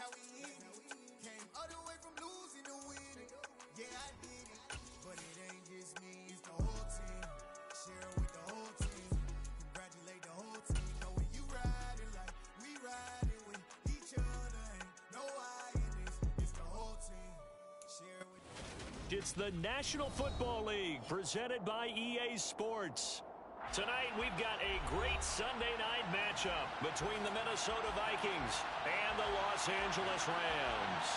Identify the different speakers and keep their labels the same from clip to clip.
Speaker 1: how we hit it. Came all the way from losing to winning. Yeah, I did it. But it ain't just me, it's the whole team. Share it with the whole team. Congratulate the whole team. Knowing you riding like we riding with each other. Ain't no I in this, it's the whole team. Share it with the
Speaker 2: It's the National Football League presented by EA Sports. Tonight we've got a great Sunday night matchup between the Minnesota Vikings and the Los Angeles Rams.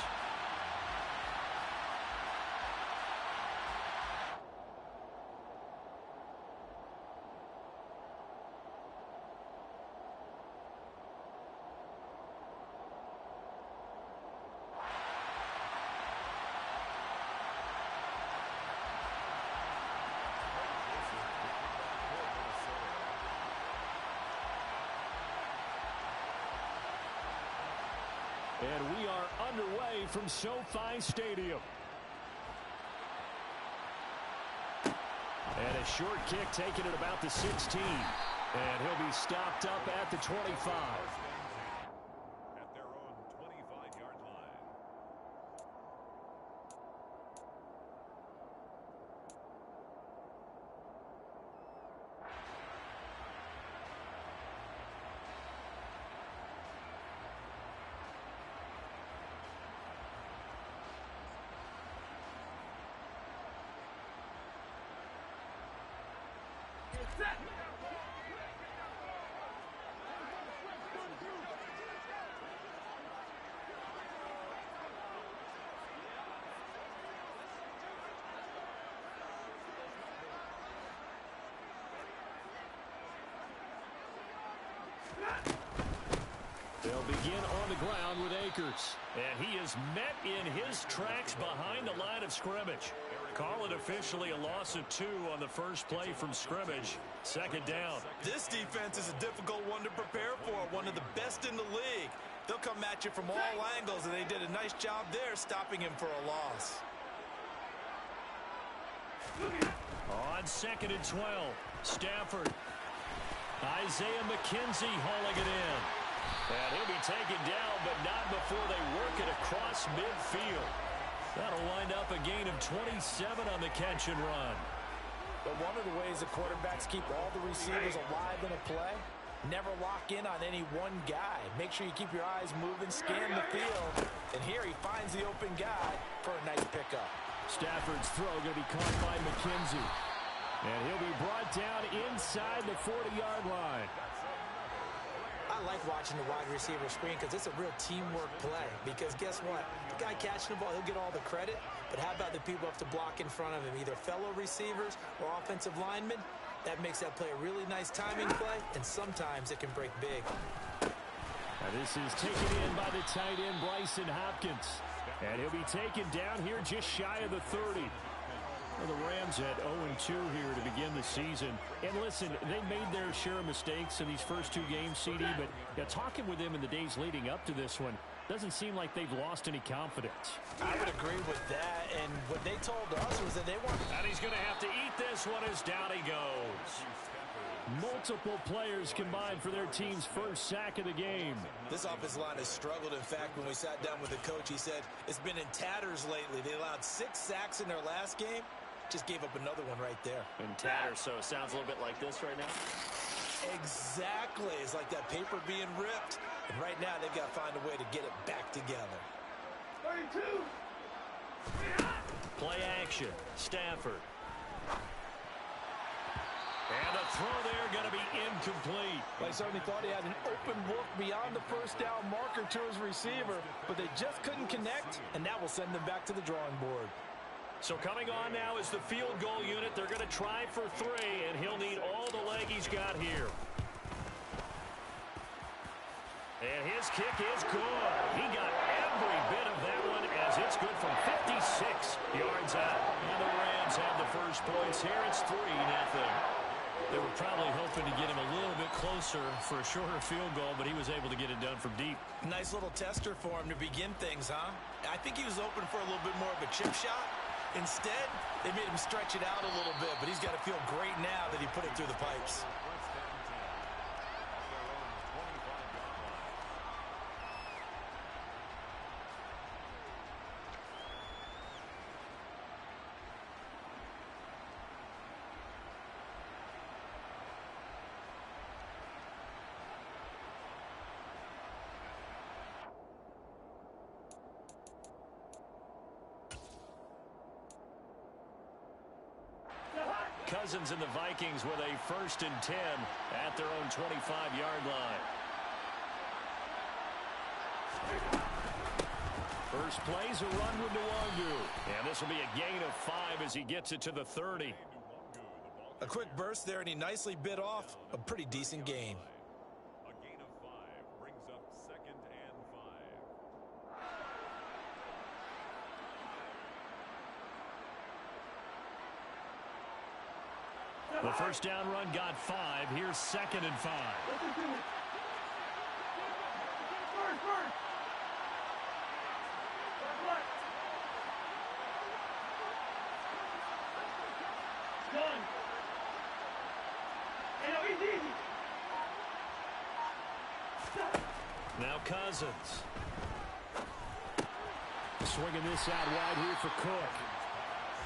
Speaker 2: And we are underway from SoFi Stadium. And a short kick taken at about the 16. And he'll be stopped up at the 25.
Speaker 3: At their own 25-yard line.
Speaker 2: They'll begin on the ground with Akers. And he is met in his tracks behind the line of scrimmage. Call it officially a loss of 2 on the first play from scrimmage. Second down.
Speaker 4: This defense is a difficult one to prepare for, one of the best in the league. They'll come at you from all angles, and they did a nice job there stopping him for a loss.
Speaker 2: On 2nd and 12, Stafford. Isaiah McKenzie hauling it in. And he'll be taken down, but not before they work it across midfield. That'll wind up a gain of 27 on the catch and run.
Speaker 5: But one of the ways the quarterbacks keep all the receivers alive in a play, never lock in on any one guy. Make sure you keep your eyes moving, scan the field. And here he finds the open guy for a nice pickup.
Speaker 2: Stafford's throw going to be caught by McKenzie. And he'll be brought down inside the 40-yard line.
Speaker 5: I like watching the wide receiver screen because it's a real teamwork play. Because guess what? The guy catching the ball, he'll get all the credit. But how about the people who have to block in front of him, either fellow receivers or offensive linemen? That makes that play a really nice timing play, and sometimes it can break big.
Speaker 2: Now this is taken in by the tight end, Bryson Hopkins. And he'll be taken down here just shy of the 30. Well, the Rams at 0-2 here to begin the season. And listen, they made their share of mistakes in these first 2 games, CD, but talking with them in the days leading up to this one, doesn't seem like they've lost any confidence.
Speaker 5: I would agree with that, and what they told us was that they want...
Speaker 2: And he's going to have to eat this one as down he goes. Multiple players combined for their team's first sack of the game.
Speaker 4: This offensive line has struggled. In fact, when we sat down with the coach, he said it's been in tatters lately. They allowed 6 sacks in their last game. Just gave up another one right there.
Speaker 6: In tatters, so it sounds a little bit like this right now.
Speaker 4: Exactly. It's like that paper being ripped. And right now, they've got to find a way to get it back together.
Speaker 1: 32.
Speaker 2: Play action. Stafford. And the throw there going to be incomplete.
Speaker 5: They certainly thought he had an open look beyond the first down marker to his receiver, but they just couldn't connect, and that will send them back to the drawing board.
Speaker 2: So coming on now is the field goal unit. They're going to try for 3, and he'll need all the leg he's got here. And his kick is good. He got every bit of that one as it's good from 56 yards out. And the Rams have the first points here. It's 3-0. They were probably hoping to get him a little bit closer for a shorter field goal, but he was able to get it done from deep.
Speaker 4: Nice little tester for him to begin things, huh? I think he was open for a little bit more of a chip shot. Instead, they made him stretch it out a little bit, but he's got to feel great now that he put it through the pipes.
Speaker 2: Cousins and the Vikings with a 1st and 10 at their own 25-yard line. First play's a run with Nwangu. And this will be a gain of 5 as he gets it to the 30.
Speaker 4: A quick burst there, and he nicely bit off a pretty decent gain.
Speaker 3: A gain of 5 brings up 2nd and 5.
Speaker 2: The first down run got 5. Here's 2nd and 5. Now Cousins. Swinging this out wide here for Cook.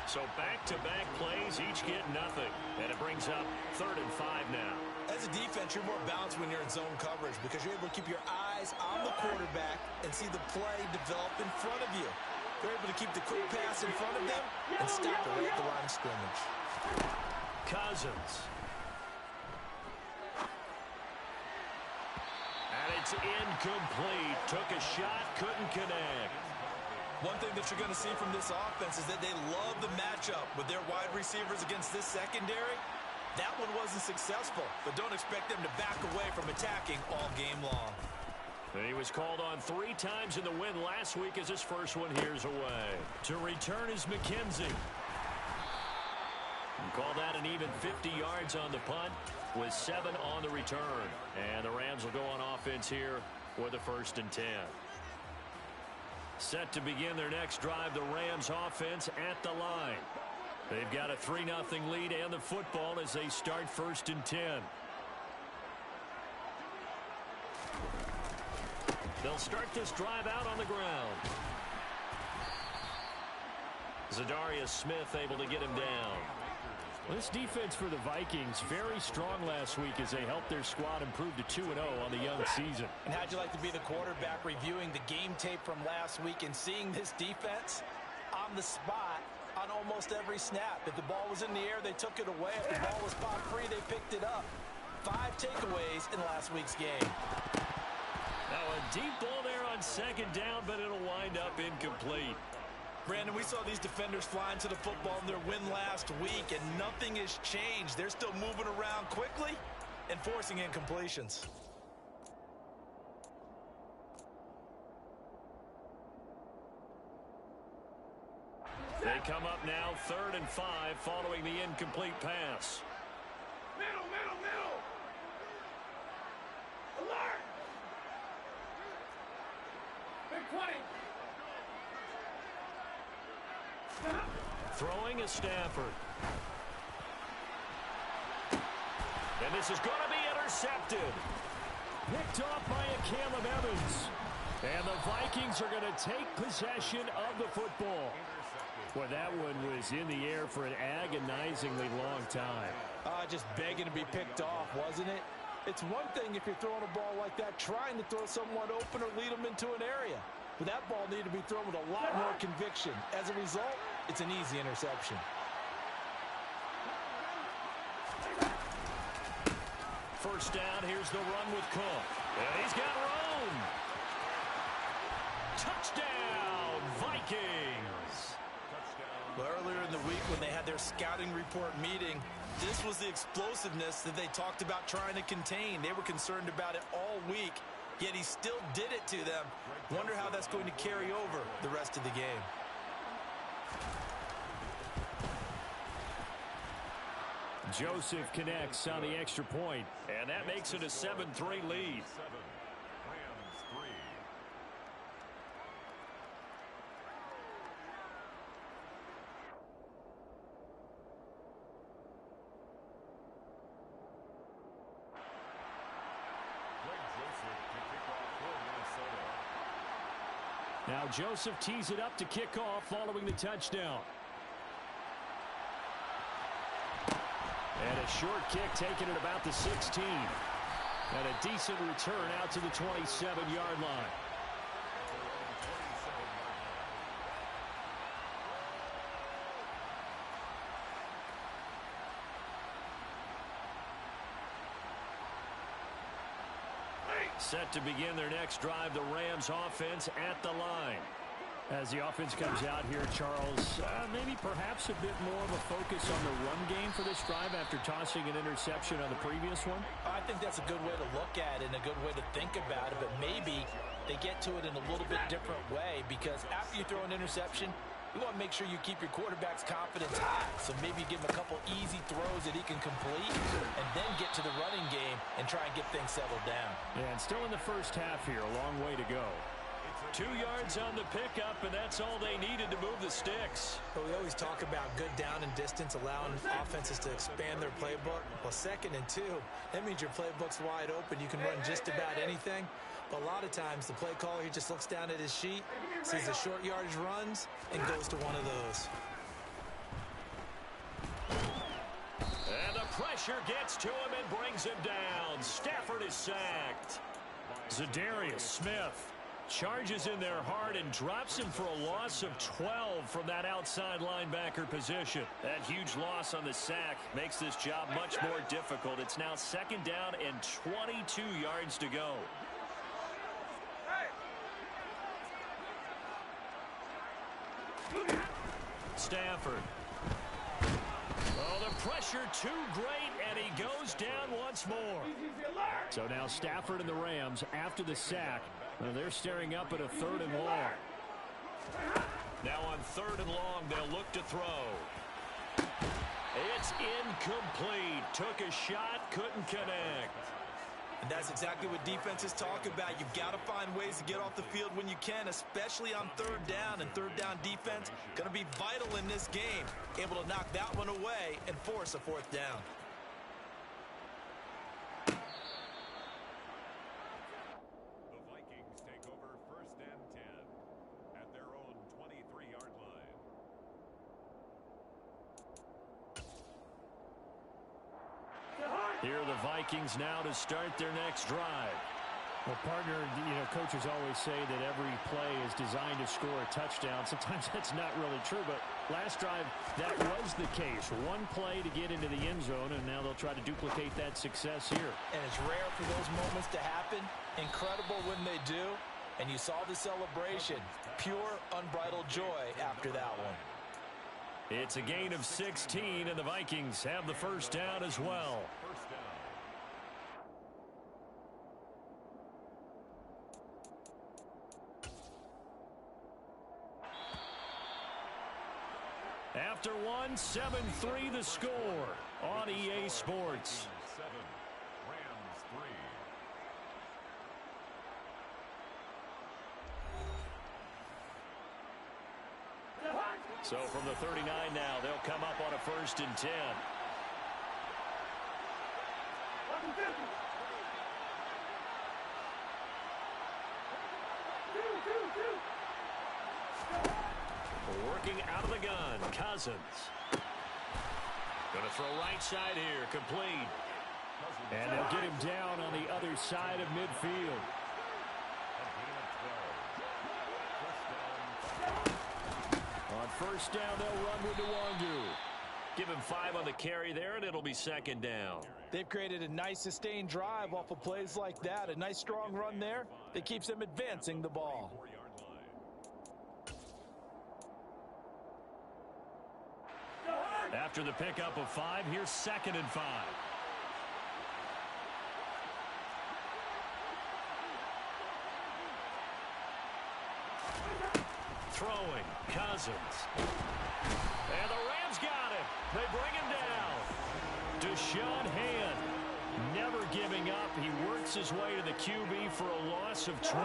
Speaker 2: So back-to-back plays, each get nothing. And it brings up 3rd and 5 now.
Speaker 4: As a defense, you're more balanced when you're in zone coverage because you're able to keep your eyes on the quarterback and see the play develop in front of you. You're able to keep the quick pass in front of them and stop it right at the line of scrimmage.
Speaker 2: Cousins. And it's incomplete. Took a shot, couldn't connect.
Speaker 4: One thing that you're going to see from this offense is that they love the matchup with their wide receivers against this secondary. That one wasn't successful, but don't expect them to back away from attacking all game long.
Speaker 2: And he was called on 3 times in the win last week as his first one here's away. To return is McKenzie. And call that an even 50 yards on the punt with 7 on the return. And the Rams will go on offense here with a 1st and 10. Set to begin their next drive, the Rams offense at the line. They've got a 3-0 lead and the football as they start 1st and 10. They'll start this drive out on the ground. Zadarius Smith able to get him down. This defense for the Vikings, very strong last week as they helped their squad improve to 2-0 on the young season.
Speaker 5: And how'd you like to be the quarterback reviewing the game tape from last week and seeing this defense on the spot on almost every snap? If the ball was in the air, they took it away. If the ball was spot free, they picked it up. 5 takeaways in last week's game.
Speaker 2: Now a deep ball there on 2nd down, but it'll wind up incomplete.
Speaker 4: Brandon, we saw these defenders flying to the football in their win last week, and nothing has changed. They're still moving around quickly and forcing incompletions.
Speaker 2: They come up now 3rd and 5 following the incomplete pass.
Speaker 7: Middle, middle, middle. Alert. Big 20.
Speaker 2: Throwing is Stafford. And this is going to be intercepted. Picked off by a Caleb Evans. And the Vikings are going to take possession of the football. Boy, that one was in the air for an agonizingly long time.
Speaker 5: Just begging to be picked off, wasn't it? It's one thing if you're throwing a ball like that, trying to throw someone open or lead them into an area. But that ball needed to be thrown with a lot more conviction. As a result, it's an easy interception.
Speaker 2: First down, here's the run with Cook. And he's got room. Touchdown, Vikings.
Speaker 4: Well, earlier in the week when they had their scouting report meeting, this was the explosiveness that they talked about trying to contain. They were concerned about it all week, yet he still did it to them. Wonder how that's going to carry over the rest of the game.
Speaker 2: Joseph connects on the extra point, and that makes it a 7-3 lead. Now Joseph tees it up to kick off following the touchdown. And a short kick taken at about the 16. And a decent return out to the 27-yard line. Set to begin their next drive, the Rams offense at the line. As the offense comes out here, Charles, maybe perhaps a bit more of a focus on the run game for this drive after tossing an interception on the previous one?
Speaker 5: I think that's a good way to look at it and a good way to think about it, but maybe they get to it in a little bit different way, because after you throw an interception, you want to make sure you keep your quarterback's confidence high. So maybe give him a couple easy throws that he can complete and then get to the running game and try and get things settled down.
Speaker 2: Yeah, and still in the first half here, a long way to go. 2 yards on the pickup, and that's all they needed to move the sticks.
Speaker 5: But we always talk about good down and distance, allowing offenses to expand their playbook. Well, 2nd and 2, that means your playbook's wide open. You can run just about anything. But a lot of times, the play caller, he just looks down at his sheet, sees the short yardage runs, and goes to one of those.
Speaker 2: And the pressure gets to him and brings him down. Stafford is sacked. Zadarius Smith charges in there hard and drops him for a loss of 12 from that outside linebacker position. That huge loss on the sack makes this job much more difficult. It's now 2nd down and 22 yards to go. Stafford. Oh, the pressure too great, and he goes down once more. So now Stafford and the Rams, after the sack, they're staring up at a 3rd and long. Now on 3rd and long, they'll look to throw. It's incomplete. Took a shot, couldn't connect.
Speaker 4: And that's exactly what defenses talk about. You've got to find ways to get off the field when you can, especially on 3rd down. And 3rd down defense going to be vital in this game. Able to knock that one away and force a 4th down.
Speaker 3: The Vikings take over 1st and 10 at their own 23-yard line.
Speaker 2: Here are the Vikings now to start their next drive. Well, partner, coaches always say that every play is designed to score a touchdown. Sometimes that's not really true, but last drive, that was the case. One play to get into the end zone, and now they'll try to duplicate that success here.
Speaker 5: And it's rare for those moments to happen. Incredible when they do. And you saw the celebration. Pure, unbridled joy after that one.
Speaker 2: It's a gain of 16, and the Vikings have the 1st down as well.
Speaker 3: First down.
Speaker 2: After one, 7-3 the score on EA Sports.
Speaker 3: 7, Rams 3.
Speaker 2: So from the 39 now, they'll come up on a 1st and 10. Working out of the gun, Cousins. Going to throw right side here, complete. And they'll get him down on the other side of midfield. On 1st down, they'll run with Nwangu. Give him 5 on the carry there, and it'll be 2nd down.
Speaker 5: They've created a nice sustained drive off of plays like that. A nice strong run there that keeps them advancing the ball.
Speaker 3: 4-yard line.
Speaker 2: After the pickup of 5, here's 2nd and 5. Throwing, Cousins. And the Rams got him. They bring him down. Deshaun Hand, never giving up. He works his way to the QB for a loss of 12.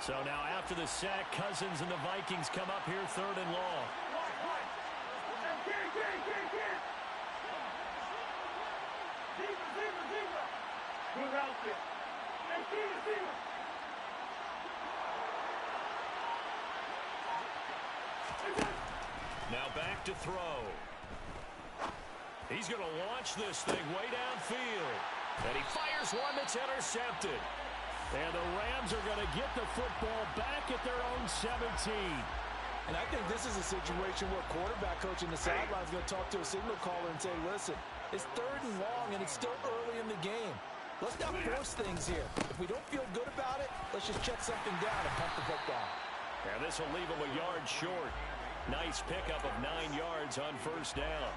Speaker 2: So now after the sack, Cousins and the Vikings come up here 3rd and long.
Speaker 7: Good outfit.
Speaker 2: Now back to throw. He's going to launch this thing way downfield. And he fires one that's intercepted. And the Rams are going to get the football back at their own 17.
Speaker 5: And I think this is a situation where quarterback coach in the sideline is going to talk to a signal caller and say, listen, it's 3rd and long and it's still early in the game. Let's not force things here. If we don't feel good about it, let's just check something down and pump the football.
Speaker 2: And this will leave him a yard short. Nice pickup of 9 yards on first down.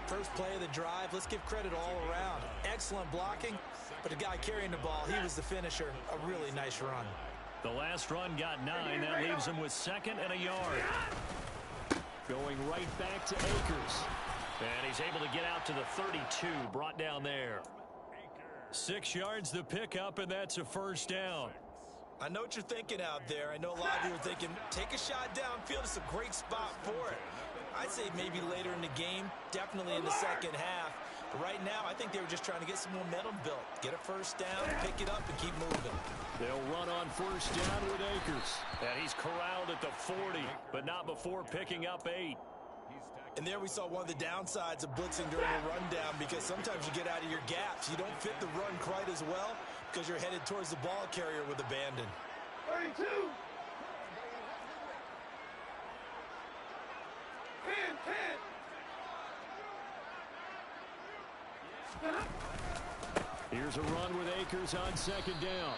Speaker 5: First play of the drive, let's give credit all around. Excellent blocking, but the guy carrying the ball, he was the finisher. A really nice run.
Speaker 2: The last run got 9. That leaves him with 2nd and a yard. Going right back to Akers. And he's able to get out to the 32, brought down there. 6 yards the pickup, and that's a first down.
Speaker 4: I know what you're thinking out there. I know a lot of you are thinking, take a shot downfield. It's a great spot for it. I'd say maybe later in the game, definitely in the second half. But right now, I think they were just trying to get some momentum built. Get a first down, pick it up, and keep moving.
Speaker 2: They'll run on first down with Akers. And he's corralled at the 40, but not before picking up 8.
Speaker 4: And there we saw one of the downsides of blitzing during a rundown, because sometimes you get out of your gaps. You don't fit the run quite as well because you're headed towards the ball carrier with abandon.
Speaker 7: 32. 10.
Speaker 2: Here's a run with Akers on second down.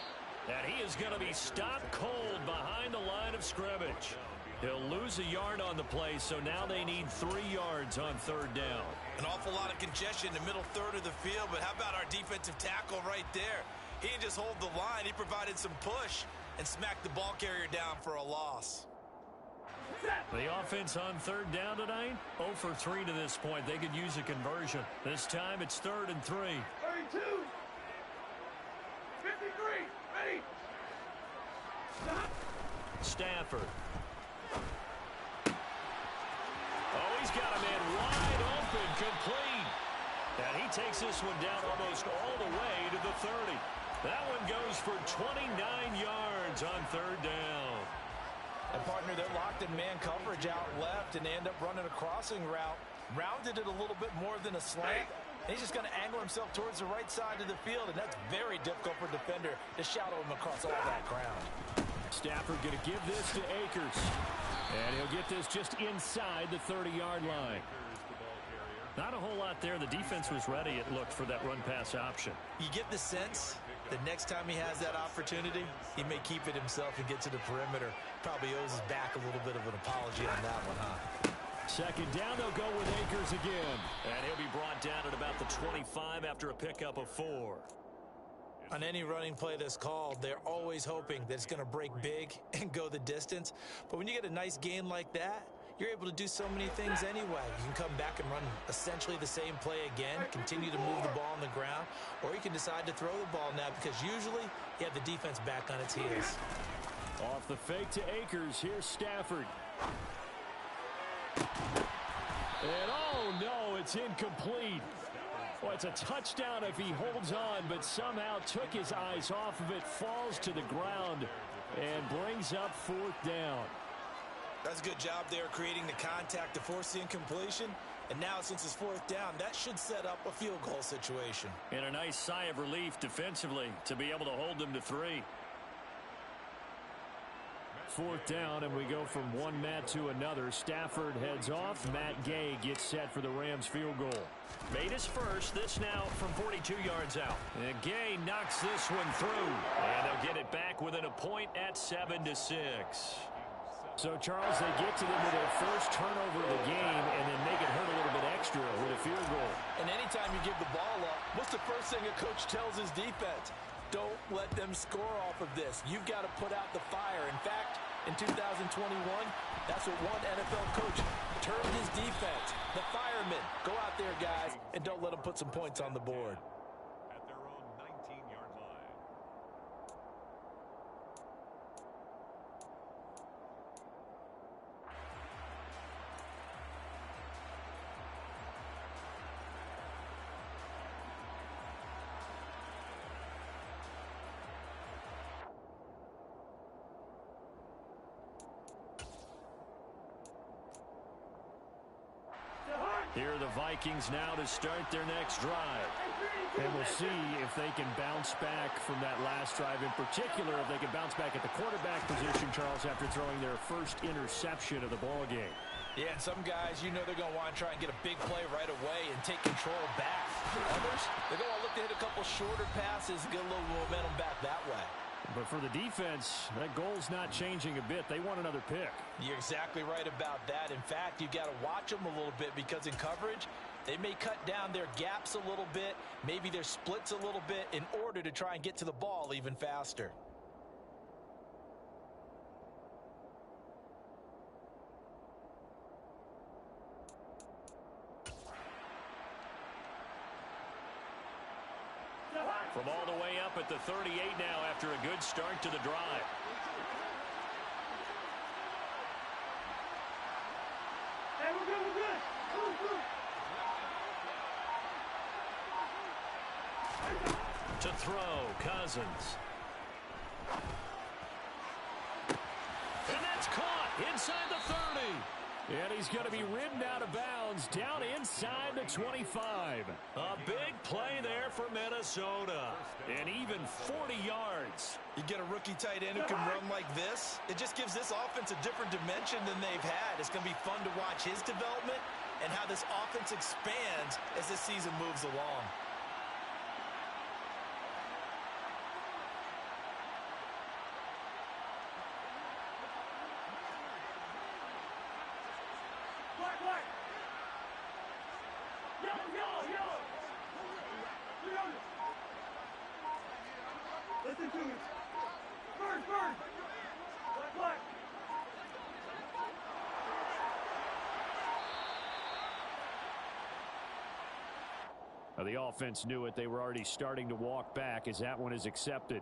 Speaker 2: And he is going to be stopped cold behind the line of scrimmage. He'll lose a yard on the play, so now they need 3 yards on third down.
Speaker 4: An awful lot of congestion in the middle third of the field, but how about our defensive tackle right there? He didn't just hold the line, he provided some push and smacked the ball carrier down for a loss.
Speaker 2: The offense on third down tonight, 0 for 3 to this point. They could use a conversion. This time it's 3rd and 3.
Speaker 7: 32. 53. Ready. Stop.
Speaker 2: Stafford. Oh, he's got a man wide open, complete. And he takes this one down almost all the way to the 30. That one goes for 29 yards on third down.
Speaker 5: And partner, they're locked in man coverage out left, and they end up running a crossing route. Rounded it a little bit more than a slant. And he's just going to angle himself towards the right side of the field, and that's very difficult for a defender to shadow him across all that ground.
Speaker 2: Stafford going to give this to Akers. And he'll get this just inside the 30-yard line. Not a whole lot there. The defense was ready, it looked, for that run-pass option.
Speaker 4: You get the sense that next time he has that opportunity, he may keep it himself and get to the perimeter. Probably owes his back a little bit of an apology on that one, huh?
Speaker 2: Second down, they'll go with Akers again. And he'll be brought down at about the 25 after a pickup of 4.
Speaker 5: On any running play that's called, they're always hoping that it's going to break big and go the distance. But when you get a nice gain like that, you're able to do so many things anyway. You can come back and run essentially the same play again, continue to move the ball on the ground, or you can decide to throw the ball now because usually you have the defense back on its heels.
Speaker 2: Off the fake to Akers, here's Stafford. And oh no, it's incomplete. Well, it's a touchdown if he holds on, but somehow took his eyes off of it, falls to the ground, and brings up 4th down.
Speaker 4: That's a good job there creating the contact to force the incompletion. And now since it's 4th down, that should set up a field goal situation.
Speaker 2: And a nice sigh of relief defensively to be able to hold them to 3. 4th down, and we go from one Matt to another. Stafford heads off. Matt Gay gets set for the Rams field goal. Made his first. This now from 42 yards out. And Gay knocks this one through. And they'll get it back within a point at 7-6. So, Charles, they get to them with their first turnover of the game and then make it hurt a little bit extra with a field goal.
Speaker 5: And anytime you give the ball up, what's the first thing a coach tells his defense? Don't let them score off of this. You've got to put out the fire. In fact, in 2021, that's what one NFL coach termed his defense. The firemen. Go out there, guys, and don't let them put some points on the board.
Speaker 3: At their own 19-yard line.
Speaker 2: Here are the Vikings now to start their next drive. And we'll see if they can bounce back from that last drive. In particular, if they can bounce back at the quarterback position, Charles, after throwing their first interception of the ball game.
Speaker 4: Yeah, and some guys, you know they're going to want to try and get a big play right away and take control back. Others, they're going to look to hit a couple shorter passes and get a little momentum back that way.
Speaker 2: But for the defense, that goal's not changing a bit. They want another pick.
Speaker 4: You're exactly right about that. In fact, you got to watch them a little bit because in coverage, they may cut down their gaps a little bit, maybe their splits a little bit in order to try and get to the ball even faster.
Speaker 2: From all the way up at the 38 now after a good start to the drive.
Speaker 7: Hey, we're good, we're good.
Speaker 2: To throw, Cousins. And that's caught inside the 30. And he's going to be ridden out of bounds down inside the 25. A big play there for Minnesota. And even 40 yards.
Speaker 4: You get a rookie tight end who can run like this. It just gives this offense a different dimension than they've had. It's going to be fun to watch his development and how this offense expands as this season moves along.
Speaker 7: Listen to me. Bird. Black.
Speaker 2: The offense knew it. They were already starting to walk back as that one is accepted.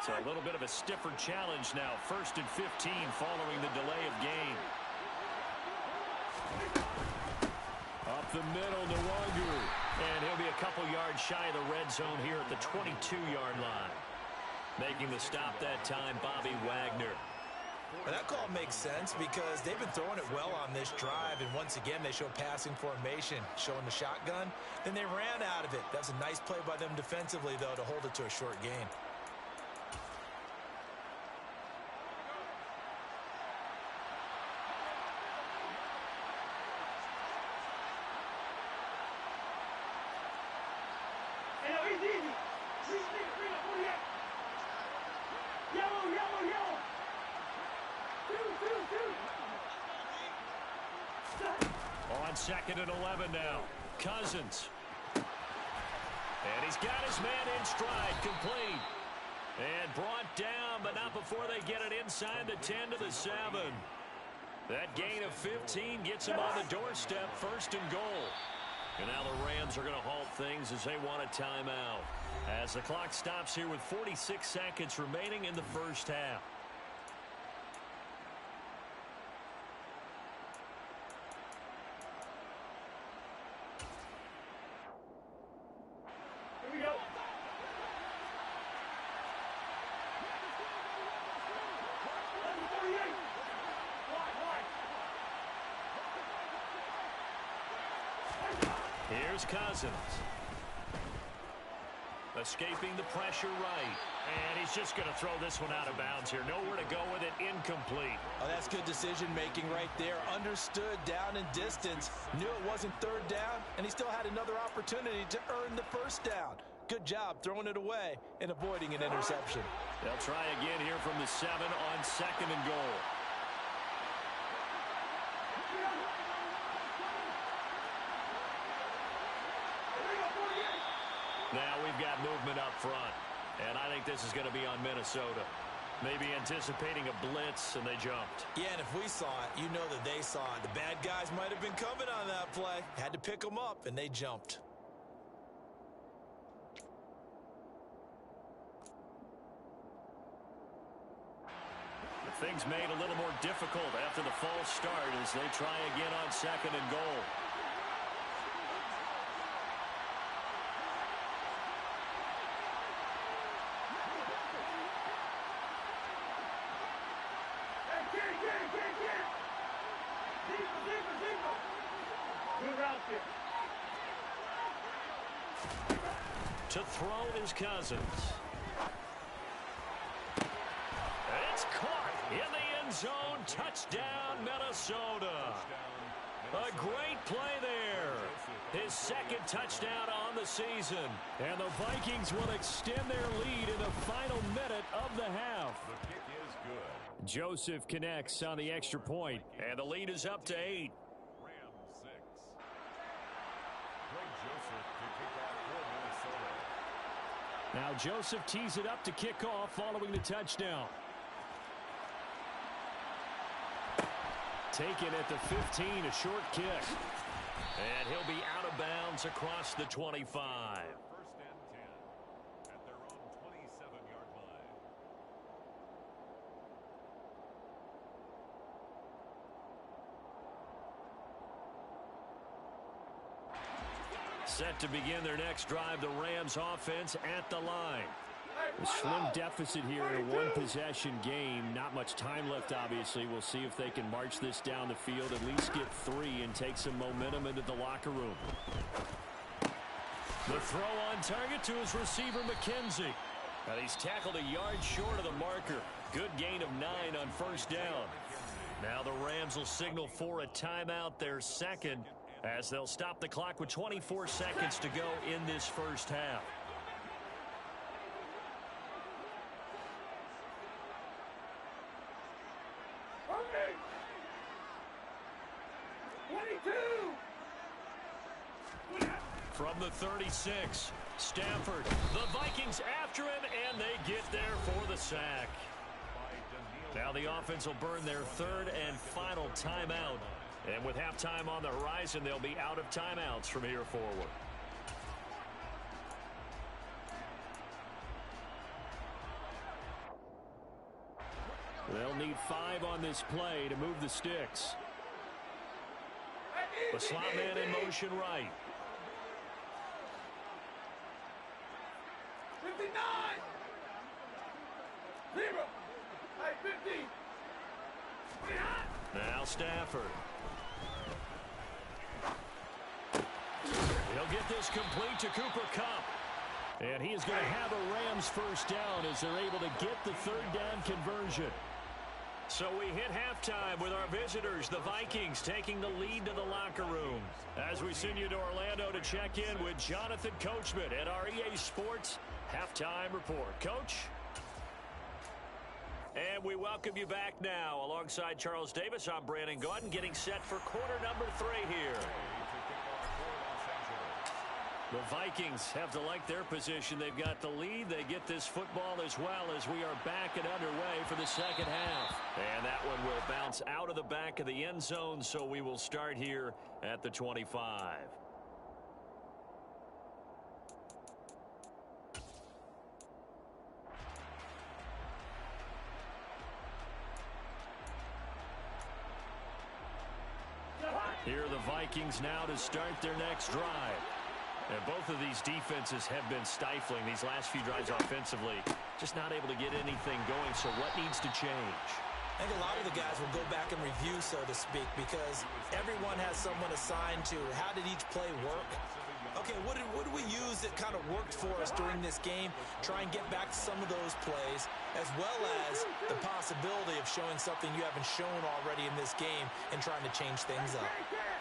Speaker 2: So a little bit of a stiffer challenge now. 1st and 15 following the delay of game. Up the middle, Nwangu. And he'll be a couple yards shy of the red zone here at the 22-yard line. Making the stop that time, Bobby Wagner.
Speaker 4: And that call makes sense because they've been throwing it well on this drive. And once again, they show passing formation, showing the shotgun. Then they ran out of it. That's a nice play by them defensively, though, to hold it to a short gain.
Speaker 2: On 2nd and 11 now. Cousins. And he's got his man in stride, complete. And brought down, but not before they get it inside the 10 to the 7. That gain of 15 gets him on the doorstep, 1st and goal. And now the Rams are going to halt things as they want a timeout. As the clock stops here with 46 seconds remaining in the first half.
Speaker 7: Here we go.
Speaker 2: Here's Cousins. Escaping the pressure right. And he's just going to throw this one out of bounds here. Nowhere to go with it. Incomplete.
Speaker 4: Oh, that's good decision-making right there. Understood down and distance. Knew it wasn't 3rd down, and he still had another opportunity to earn the 1st down. Good job throwing it away and avoiding an interception.
Speaker 2: They'll try again here from the 7 on 2nd and goal. Now we've got movement up front, and I think this is going to be on Minnesota. Maybe anticipating a blitz, and they jumped.
Speaker 4: Yeah, and if we saw it, you know that they saw it. The bad guys might have been coming on that play. Had to pick them up, and they jumped.
Speaker 2: Things made a little more difficult after the false start as they try again on 2nd and goal. To throw is Cousins. It's caught in the end zone. Touchdown, Minnesota. A great play there. His second touchdown on the season. And the Vikings will extend their lead in the final minute of the half.
Speaker 3: The kick is good.
Speaker 2: Joseph connects on the extra point, and the lead is up to 8.
Speaker 3: Rams 6. Greg Joseph to kick off for Minnesota.
Speaker 2: Now Joseph tees it up to kick off following the touchdown. Taken at the 15, a short kick. And he'll be out of bounds across the 25.
Speaker 3: First and 10 at their own 27-yard line.
Speaker 2: Set to begin their next drive, the Rams offense at the line. A slim deficit here in a one-possession game. Not much time left, obviously. We'll see if they can march this down the field, at least get 3, and take some momentum into the locker room. The throw on target to his receiver, McKenzie. Now he's tackled a yard short of the marker. Good gain of 9 on first down. Now the Rams will signal for a timeout, their second, as they'll stop the clock with 24 seconds to go in this first half. From the 36, Stafford. The Vikings after him, and they get there for the sack. Now the offense will burn their third and final timeout. And with halftime on the horizon, they'll be out of timeouts from here forward. They'll need 5 on this play to move the sticks. The slot man in motion right.
Speaker 7: 59! 0! Hey, 50!
Speaker 2: Now Stafford. He'll get this complete to Cooper Kupp. And he is going to have a Rams first down as they're able to get the third down conversion. So we hit halftime with our visitors, the Vikings, taking the lead to the locker room. As we send you to Orlando to check in with Jonathan Coachman at our EA Sports Halftime Report. Coach? And we welcome you back now. Alongside Charles Davis, I'm Brandon Gaudin, getting set for quarter number 3 here. The Vikings have to like their position. They've got the lead. They get this football as well as we are back and underway for the second half. And that one will bounce out of the back of the end zone, so we will start here at the 25. Here are the Vikings now to start their next drive. And both of these defenses have been stifling these last few drives offensively. Just not able to get anything going, so what needs to change?
Speaker 5: I think a lot of the guys will go back and review, so to speak, because everyone has someone assigned to how did each play work. Okay, what did we use that kind of worked for us during this game? Try and get back to some of those plays, as well as the possibility of showing something you haven't shown already in this game and trying to change things up.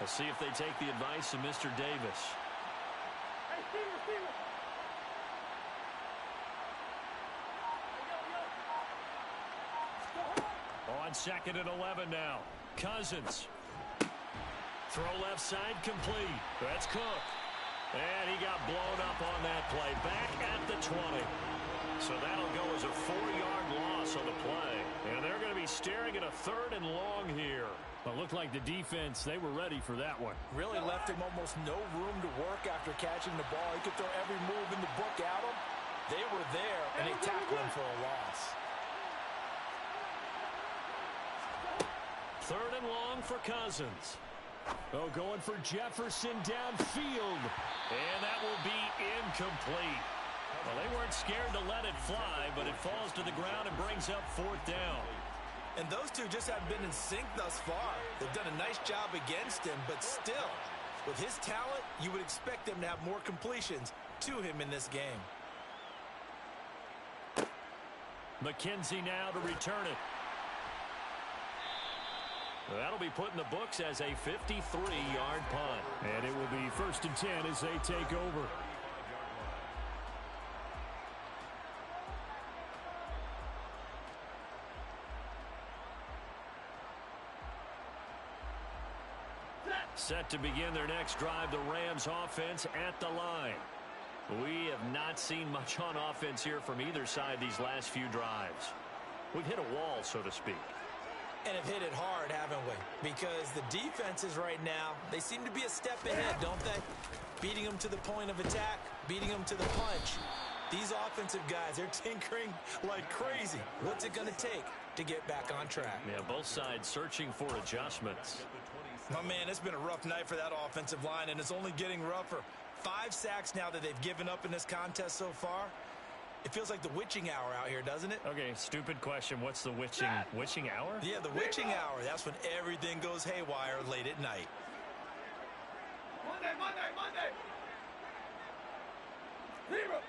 Speaker 2: We'll see if they take the advice of Mr. Davis. On 2nd and 11 now. Cousins. Throw left side complete. That's Cook. And he got blown up on that play. Back at the 20. So that'll go as a 4-yard loss on the play. And they're going to be staring at a 3rd and long here. But looked like the defense, they were ready for that one.
Speaker 5: Really left him almost no room to work after catching the ball. He could throw every move in the book at him. They were there, and they tackled him for a loss.
Speaker 2: 3rd and long for Cousins. Oh, going for Jefferson downfield. And that will be incomplete. Well, they weren't scared to let it fly, but it falls to the ground and brings up 4th down.
Speaker 5: And those two just haven't been in sync thus far. They've done a nice job against him, but still, with his talent, you would expect them to have more completions
Speaker 4: to him in this game.
Speaker 2: McKenzie now to return it. That'll be put in the books as a 53-yard punt. And it will be 1st and 10 as they take over. Set to begin their next drive, the Rams offense at the line. We have not seen much on offense here from either side these last few drives. We've hit a wall, so to speak.
Speaker 5: And have hit it hard, haven't we? Because the defenses right now, they seem to be a step ahead, don't they? Beating them to the point of attack, beating them to the punch. These offensive guys, they're tinkering like crazy. What's it going to take to get back on track?
Speaker 2: Yeah, both sides searching for adjustments.
Speaker 4: My man, it's been a rough night for that offensive line, and it's only getting rougher. 5 sacks now that they've given up in this contest so far. It feels like the witching hour out here, doesn't it?
Speaker 2: Okay, stupid question. What's the witching hour?
Speaker 4: Yeah, the witching hour. That's when everything goes haywire late at night.
Speaker 7: Monday. Zero.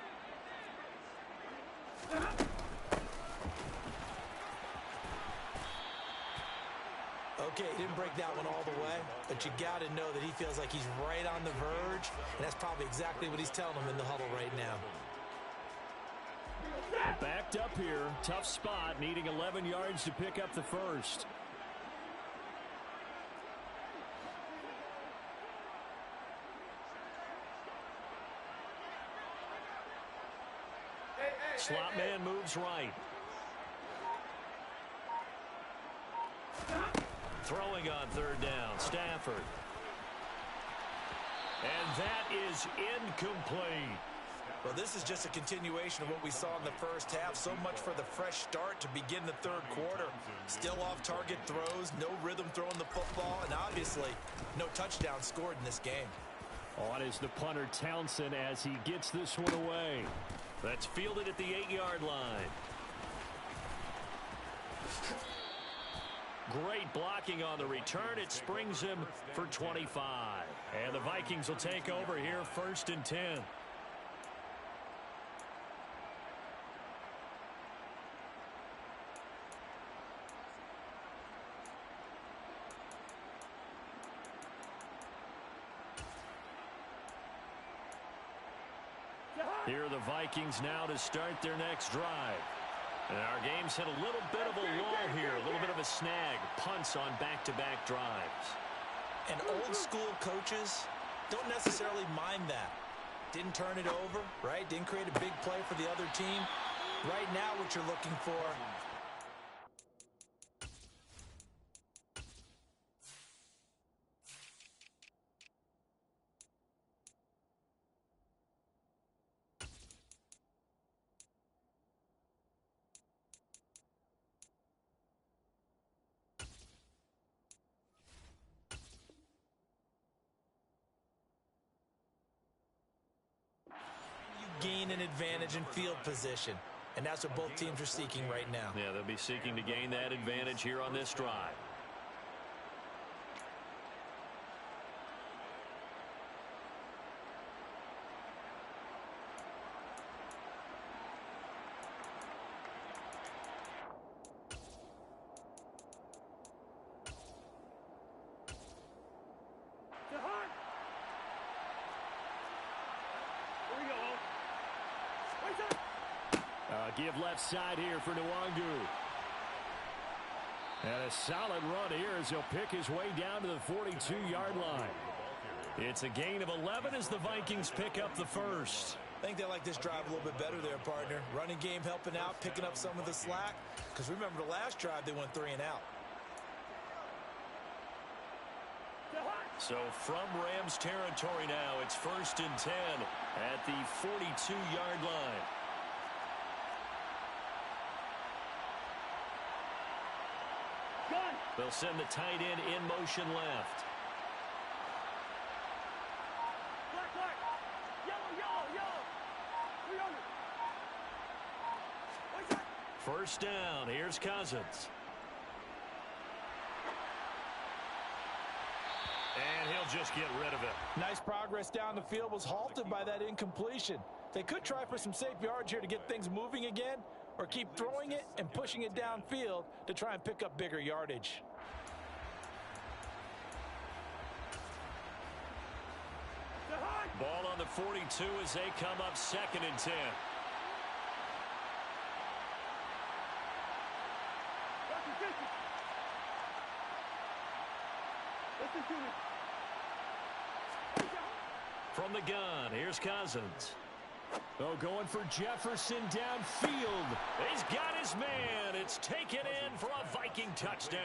Speaker 5: Okay, he didn't break that one all the way, but you got to know that he feels like he's right on the verge, and that's probably exactly what he's telling them in the huddle right now.
Speaker 2: Backed up here, tough spot, needing 11 yards to pick up the first. Slot man moves right. Throwing on 3rd down, Stafford. And that is incomplete.
Speaker 4: Well, this is just a continuation of what we saw in the first half. So much for the fresh start to begin the 3rd quarter. Still off-target throws, no rhythm throwing the football, and obviously no touchdown scored in this game.
Speaker 2: On is the punter Townsend as he gets this one away. That's fielded at the 8-yard line. Great blocking on the return. It springs him for 25. And the Vikings will take over here, 1st and 10. Here are the Vikings now to start their next drive. And our game's hit a little bit of a lull here, a little bit of a snag. Punts on back-to-back drives.
Speaker 5: And old-school coaches don't necessarily mind that. Didn't turn it over, right? Didn't create a big play for the other team. Right now, what you're looking for... gain an advantage in field position. And that's what both teams are seeking right now.
Speaker 2: Yeah, they'll be seeking to gain that advantage here on this drive. Give left side here for Nwangu. And a solid run here as he'll pick his way down to the 42-yard line. It's a gain of 11 as the Vikings pick up the first.
Speaker 5: I think they like this drive a little bit better there, partner. Running game helping out, picking up some of the slack. Because remember the last drive, they went 3 and out.
Speaker 2: So from Rams territory now, it's 1st and 10 at the 42-yard line. They'll send the tight end in motion left.
Speaker 7: Black. Yellow.
Speaker 2: 1st down. Here's Cousins. And he'll just get rid of it.
Speaker 5: Nice progress down the field was halted by that incompletion. They could try for some safe yards here to get things moving again, or keep throwing it and pushing it downfield to try and pick up bigger yardage.
Speaker 2: Ball on the 42 as they come up 2nd and 10. From the gun, here's Cousins. Oh, going for Jefferson downfield. He's got his man. It's taken in for a Viking touchdown.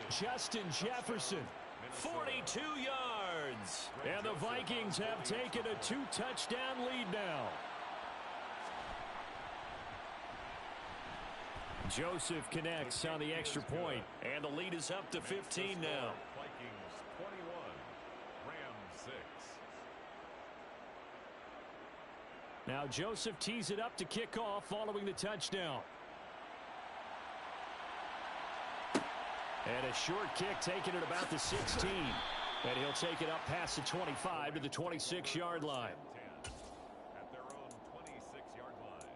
Speaker 2: Justin Jefferson, 42 yards. And the Vikings have taken a 2-touchdown lead now. Joseph connects on the extra point, and the lead is up to 15 now.
Speaker 3: Vikings 21, Rams 6.
Speaker 2: Now Joseph tees it up to kick off following the touchdown. And a short kick taken at about the 16. And he'll take it up past the 25 to the 26-yard line.
Speaker 3: At their own 26-yard line.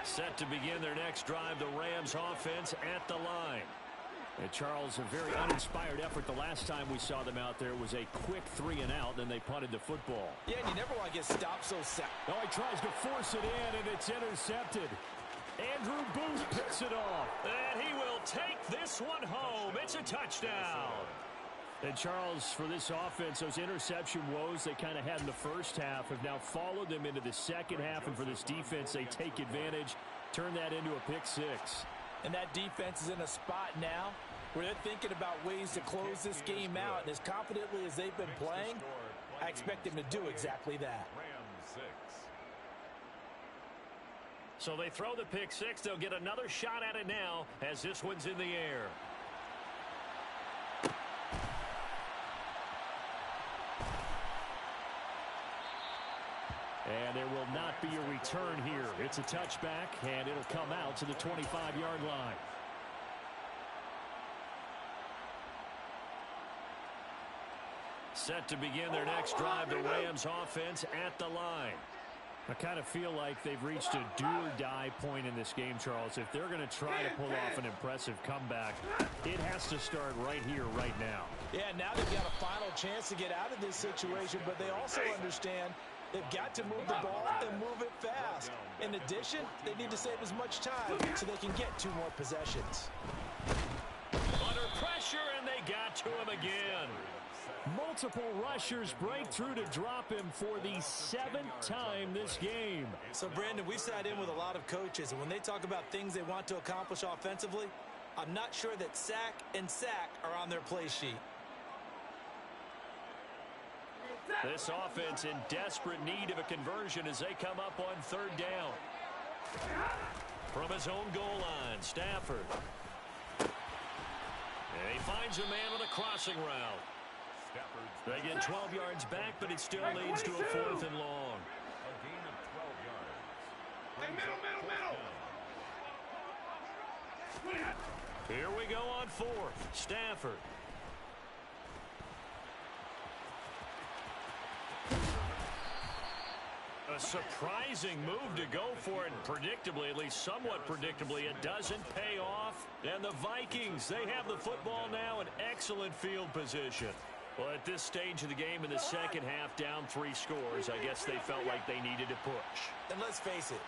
Speaker 2: Set to begin their next drive, the Rams offense at the line. And Charles, a very uninspired effort the last time we saw them out there was a quick 3-and-out, then they punted the football.
Speaker 5: Yeah, and you never want to get stopped so sad.
Speaker 2: Oh, he tries to force it in, and it's intercepted. Andrew Booth picks it off. And he will take this one home. It's a touchdown. And Charles, for this offense, those interception woes they kind of had in the first half have now followed them into the second half. And for this defense, they take advantage, turn that into a pick six.
Speaker 5: And that defense is in a spot now where they're thinking about ways to close this game out. And as confidently as they've been playing, I expect them to do exactly that.
Speaker 3: Rams 6.
Speaker 2: So they throw the pick six. They'll get another shot at it now as this one's in the air. And there will not be a return here. It's a touchback, and it'll come out to the 25-yard line. Set to begin their next drive, the Rams offense at the line. I kind of feel like they've reached a do-or-die point in this game, Charles. If they're going to try to pull off an impressive comeback, it has to start right here, right now.
Speaker 5: Yeah, now they've got a final chance to get out of this situation, but they also understand they've got to move the ball and move it fast. In addition, they need to save as much time so they can get 2 more possessions.
Speaker 2: Under pressure, and they got to him again. Multiple rushers break through to drop him for the 7th time this game.
Speaker 5: So, Brandon, we've sat in with a lot of coaches, and when they talk about things they want to accomplish offensively, I'm not sure that sack and sack are on their play sheet.
Speaker 2: This offense in desperate need of a conversion as they come up on 3rd down. From his own goal line, Stafford. And he finds a man on a crossing route. They get 12 yards back, but it still leads to a 4th and long.
Speaker 3: A gain of 12 yards.
Speaker 7: Hey, middle.
Speaker 2: Here we go on 4th. Stafford. A surprising move to go for it, and predictably, at least somewhat predictably, it doesn't pay off. And the Vikings, they have the football now in excellent field position. Well, at this stage of the game in the second half, down 3 scores, I guess they felt like they needed to push.
Speaker 5: And let's face it,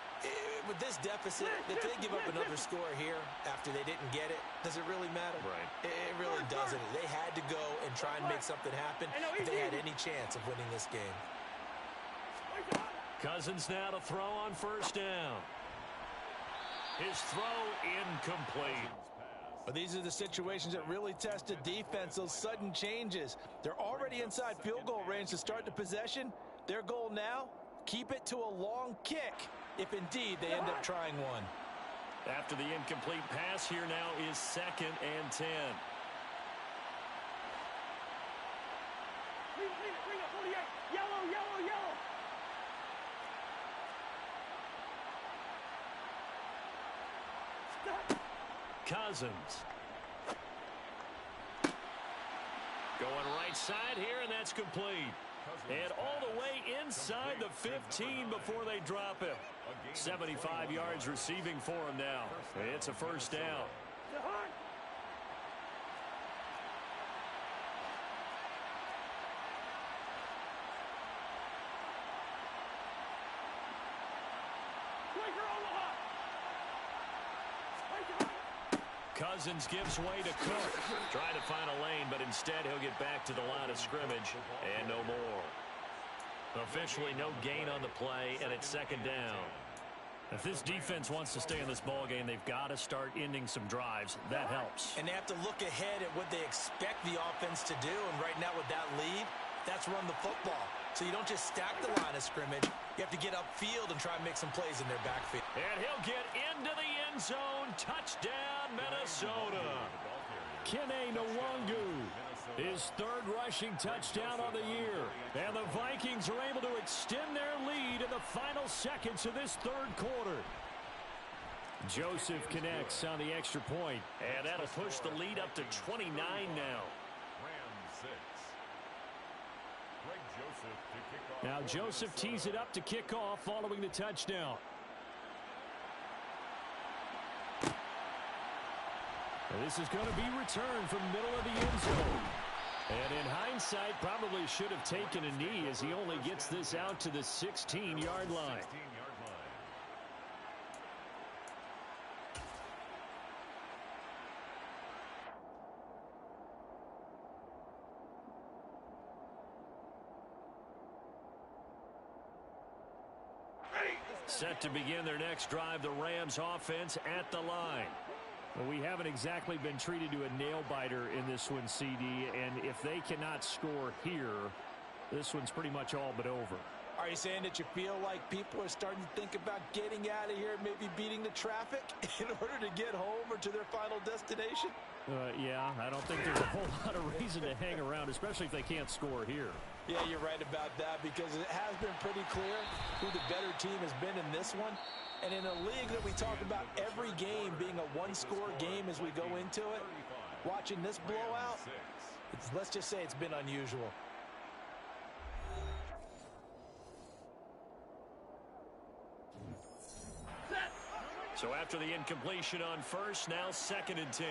Speaker 5: with this deficit, if they give up another score here after they didn't get it, does it really matter?
Speaker 2: Right.
Speaker 5: It really doesn't. They had to go and try and make something happen if they had any chance of winning this game.
Speaker 2: Cousins now to throw on 1st down. His throw incomplete.
Speaker 5: But these are the situations that really test a defense, those sudden changes. They're already inside field goal range to start the possession. Their goal now, keep it to a long kick, if indeed they end up trying one.
Speaker 2: After the incomplete pass, here now is 2nd and 10.
Speaker 7: Bring it, 48. Yellow, yellow, yellow. Stop.
Speaker 2: Cousins. Going right side here, and that's complete. And all the way inside the 15 before they drop him. 75 yards receiving for him now. It's a first down. Cousins gives way to Cook. Trying to find a lane, but instead he'll get back to the line of scrimmage and no more. Officially no gain on the play, and it's second down. If this defense wants to stay in this ball game, they've got to start ending some drives. That helps.
Speaker 5: And they have to look ahead at what they expect the offense to do. And right now with that lead, that's run the football. So you don't just stack the line of scrimmage. You have to get upfield and try and make some plays in their backfield.
Speaker 2: And he'll get into the end zone. Touchdown, Minnesota. Kene Nwangu, his third rushing touchdown on the year. And the Vikings are able to extend their lead in the final seconds of this third quarter. Joseph connects on the extra point. And that'll push the lead up to 29 now. Now Joseph tees it up to kick off following the touchdown. And this is going to be returned from the middle of the end zone. And in hindsight, probably should have taken a knee as he only gets this out to the 16-yard line. Set to begin their next drive, the Rams offense at the line. Well, we haven't exactly been treated to a nail-biter in this one, CD, and if they cannot score here, this one's pretty much all but over.
Speaker 5: Are you saying that you feel like people are starting to think about getting out of here, maybe beating the traffic in order to get home or to their final destination?
Speaker 2: Yeah, I don't think there's a whole lot of reason to hang around, especially if they can't score here.
Speaker 5: Yeah, you're right about that because it has been pretty clear who the better team has been in this one. And in a league that we talk about every game being a one-score game as we go into it, watching this blowout, let's just say it's been unusual.
Speaker 2: So after the incompletion on first, now 2nd and 10.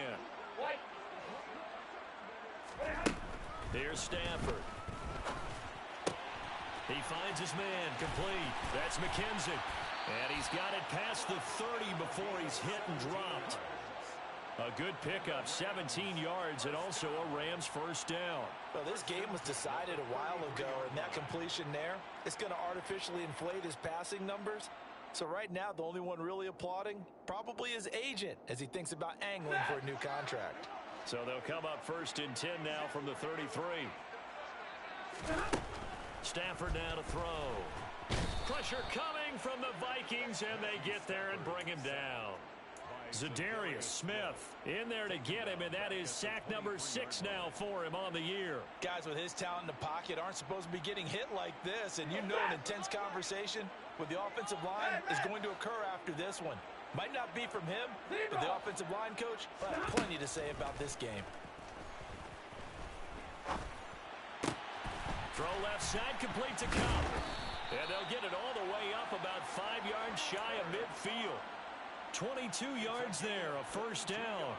Speaker 2: Here's Stafford. He finds his man, complete. That's McKenzie. And he's got it past the 30 before he's hit and dropped. A good pickup, 17 yards, and also a Rams first down.
Speaker 5: Well, this game was decided a while ago, and that completion there, it's going to artificially inflate his passing numbers. So right now, the only one really applauding probably his agent as he thinks about angling for a new contract.
Speaker 2: So they'll come up 1st and 10 now from the 33. Stafford now to throw. Pressure coming from the Vikings, and they get there and bring him down. Za'Darius Smith in there to get him, and that is sack number 6 now for him on the year.
Speaker 5: Guys with his talent in the pocket aren't supposed to be getting hit like this, and you know an intense conversation with the offensive line is going to occur after this one. Might not be from him, but the offensive line coach will have plenty to say about this game.
Speaker 2: Throw left side, complete to Cup. And they'll get it all the way up about 5 yards shy of midfield. 22 yards there, a first down.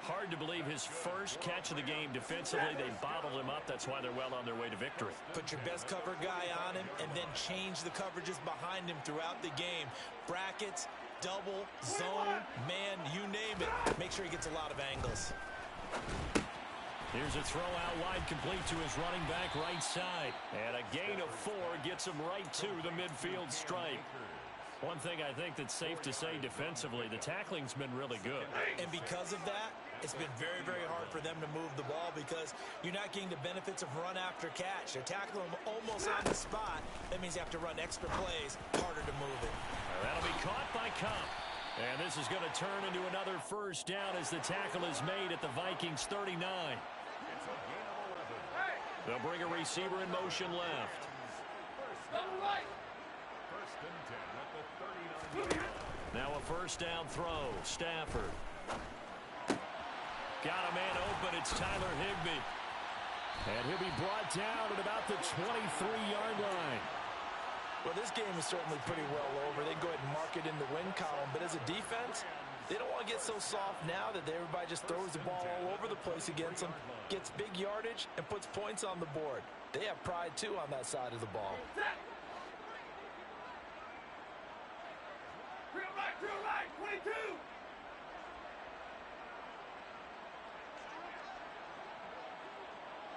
Speaker 2: Hard to believe his first catch of the game defensively. They bottled him up. That's why they're well on their way to victory.
Speaker 5: Put your best cover guy on him and then change the coverages behind him throughout the game. Brackets, double, zone, man, you name it. Make sure he gets a lot of angles.
Speaker 2: Here's a throw out wide, complete to his running back right side. And a gain of 4 gets him right to the midfield stripe. One thing I think that's safe to say defensively, the tackling's been really good.
Speaker 5: And because of that, it's been very, very hard for them to move the ball because you're not getting the benefits of run after catch. They're tackling them almost on the spot. That means you have to run extra plays, harder to move it.
Speaker 2: That'll be caught by Cup. And this is going to turn into another first down as the tackle is made at the Vikings 39. They'll bring a receiver in motion left.
Speaker 3: First and 10 at the 39.
Speaker 2: Now a first down throw. Stafford. Got a man open. It's Tyler Higbee. And he'll be brought down at about the 23-yard line.
Speaker 5: Well, this game is certainly pretty well over. They go ahead and mark it in the win column. But as a defense, they don't want to get so soft now that everybody just throws the ball all over the place against them, gets big yardage, and puts points on the board. They have pride, too, on that side of the ball.
Speaker 7: Drill right, 22.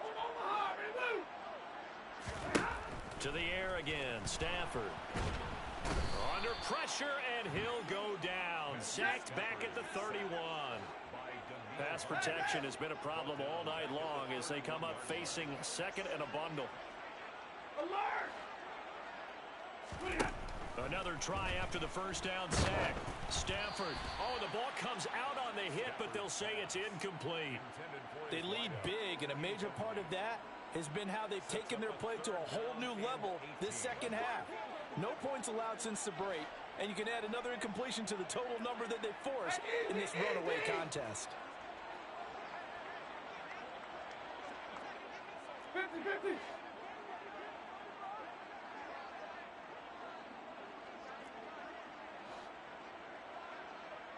Speaker 7: Omaha, ready, move.
Speaker 2: To the air again. Stafford. Under pressure, and he'll go down. Sacked back at the 31. Pass protection has been a problem all night long as they come up facing second and a bundle.
Speaker 7: Alert!
Speaker 2: Another try after the first down sack. Stafford. Oh, the ball comes out on the hit, but they'll say it's incomplete.
Speaker 5: They lead big, and a major part of that has been how they've taken their play to a whole new level this second half. No points allowed since the break, and you can add another incompletion to the total number that they forced in this runaway contest.
Speaker 7: 50-50.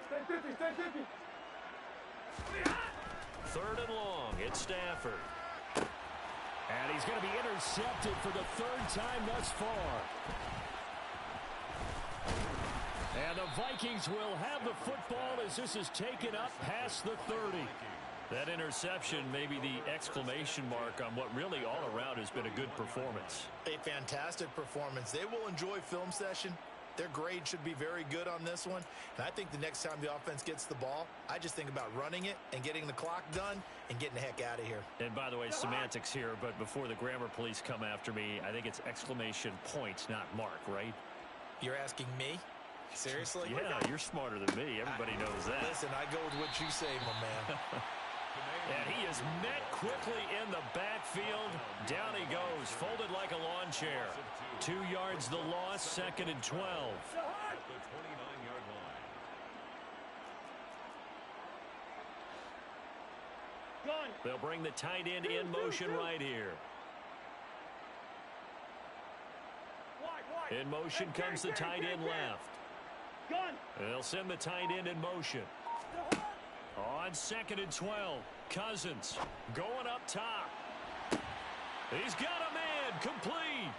Speaker 7: Stay 50, stay 50.
Speaker 2: Third and long. It's Stafford. And he's going to be intercepted for the third time thus far. And the Vikings will have the football as this is taken up past the 30. That interception may be the exclamation mark on what really all around has been a good performance.
Speaker 4: A fantastic performance. They will enjoy film session. Their grade should be very good on this one. And I think the next time the offense gets the ball, I just think about running it and getting the clock done and getting the heck out of here.
Speaker 2: And by the way, semantics here, but before the grammar police come after me, I think it's exclamation point, not mark, right?
Speaker 4: You're asking me? Seriously?
Speaker 2: Yeah, you're smarter than me. Everybody knows that.
Speaker 4: Listen, I go with what you say, my man.
Speaker 2: And he is met quickly in the backfield. Down he goes, folded like a lawn chair. 2 yards the loss, second and 12.
Speaker 3: The 29-yard line.
Speaker 7: Gun.
Speaker 2: They'll bring the tight end in motion right here.
Speaker 7: Wide.
Speaker 2: In motion comes the tight end left.
Speaker 7: Gun.
Speaker 2: They'll send the tight end in motion. On second and 12, Cousins going up top. He's got a man, complete.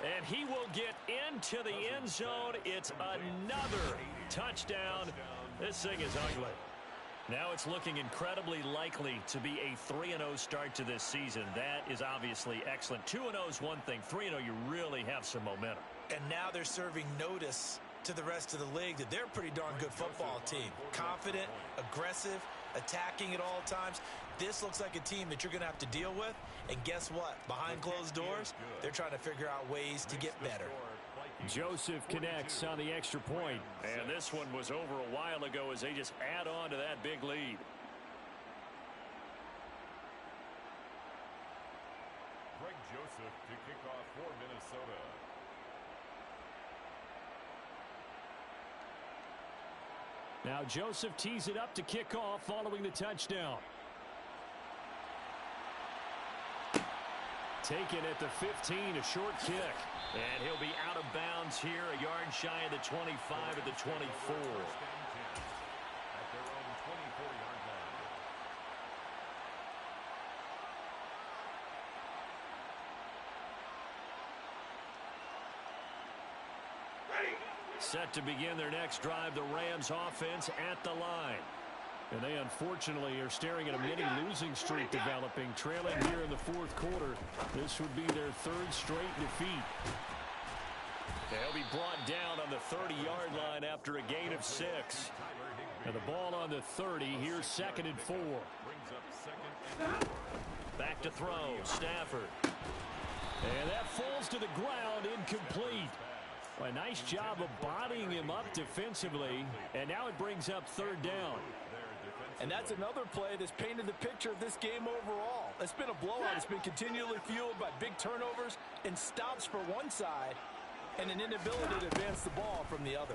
Speaker 2: And he will get into the end zone. It's another touchdown. This thing is ugly. Now it's looking incredibly likely to be a 3-0 start to this season. That is obviously excellent. 2-0 is one thing. 3-0, you really have some momentum.
Speaker 5: And now they're serving notice to the rest of the league that they're a pretty darn good football team. Confident, aggressive, attacking at all times. This looks like a team that you're going to have to deal with. And guess what? Behind closed doors, they're trying to figure out ways to get better.
Speaker 2: Joseph connects on the extra point. And this one was over a while ago as they just add on to that big lead.
Speaker 3: Greg Joseph to kick off for Minnesota.
Speaker 2: Now Joseph tees it up to kick off following the touchdown. Taken at the 15, a short kick. And he'll be out of bounds here, a yard shy of the 25 at the 24.
Speaker 3: At their own 24-yard line.
Speaker 2: Set to begin their next drive, the Rams offense at the line. And they unfortunately are staring at a mini losing streak developing, trailing here in the fourth quarter. This would be their third straight defeat. They'll be brought down on the 30-yard line after a gain of 6. And the ball on the 30, here's second and 4. Back to throw, Stafford. And that falls to the ground, incomplete. A nice job of bodying him up defensively, and now it brings up third down.
Speaker 4: And that's another play that's painted the picture of this game overall. It's been a blowout. It's been continually fueled by big turnovers and stops for one side and an inability to advance the ball from the other.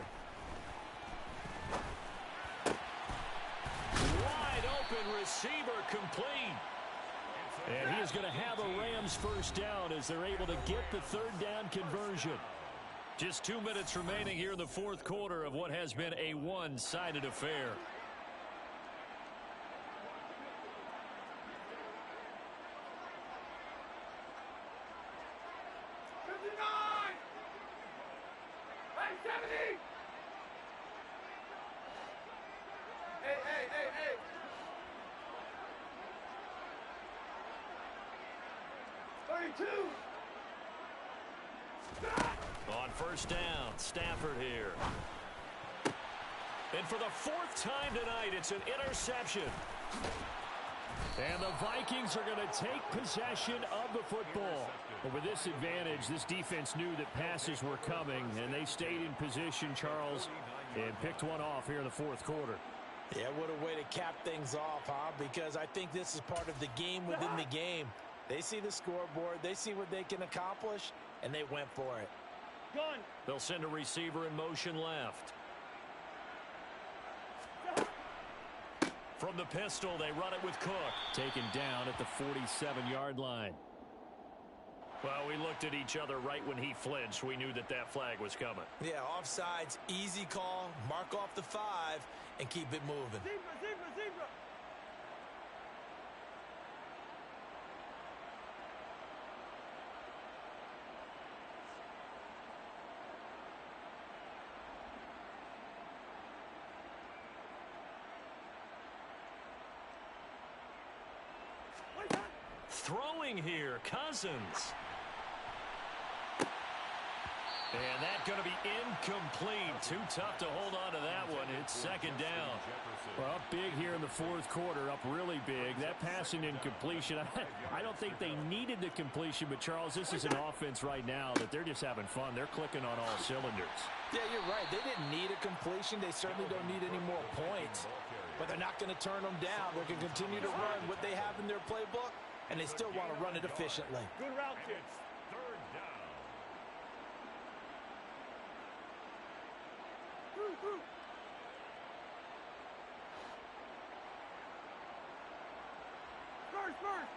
Speaker 2: Wide open receiver complete. And he is going to have a Rams first down as they're able to get the third down conversion. Just 2 minutes remaining here in the fourth quarter of what has been a one-sided affair. On first down, Stafford here. And for the fourth time tonight, it's an interception. And the Vikings are going to take possession of the football. But with this advantage, this defense knew that passes were coming, and they stayed in position, Charles, and picked one off here in the fourth quarter.
Speaker 5: Yeah, what a way to cap things off, huh? Because I think this is part of the game within the game. They see the scoreboard, they see what they can accomplish, and they went for it.
Speaker 7: Gun.
Speaker 2: They'll send a receiver in motion left. From the pistol, they run it with Cook. Taken down at the 47-yard line. Well, we looked at each other right when he flinched. We knew that that flag was coming.
Speaker 5: Yeah, offsides, easy call, mark off the 5, and keep it moving.
Speaker 7: Zebra, zebra, zebra.
Speaker 2: Throwing here, Cousins. And that's going to be incomplete. Too tough to hold on to that one. It's second down. Well, up big here in the fourth quarter, up really big. That passing incompletion, I don't think they needed the completion, but Charles, this is an offense right now that they're just having fun. They're clicking on all cylinders.
Speaker 5: Yeah, you're right. They didn't need a completion. They certainly don't need any more points. But they're not going to turn them down. They're going to continue to run what they have in their playbook, and they still want to run it efficiently.
Speaker 7: Good route, kid.
Speaker 3: Third down.
Speaker 7: Spurs.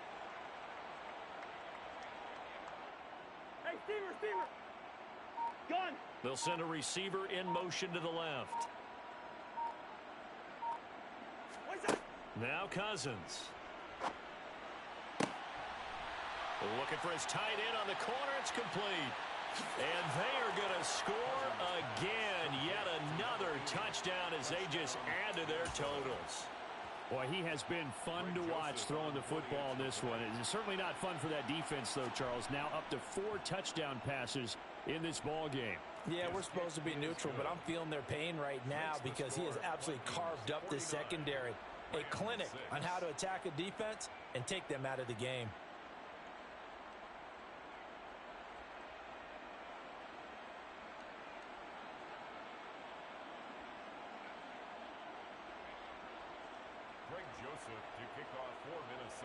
Speaker 7: Hey, Steamer. Gun.
Speaker 2: They'll send a receiver in motion to the left.
Speaker 7: What's that?
Speaker 2: Now Cousins. Looking for his tight end on the corner. It's complete. And they are going to score again. Yet another touchdown as they just add to their totals. Boy, he has been fun to watch throwing the football in this one. It's certainly not fun for that defense, though, Charles. Now up to 4 touchdown passes in this ball game.
Speaker 5: Yeah, we're supposed to be neutral, but I'm feeling their pain right now because he has absolutely carved up this secondary. A clinic on how to attack a defense and take them out of the game.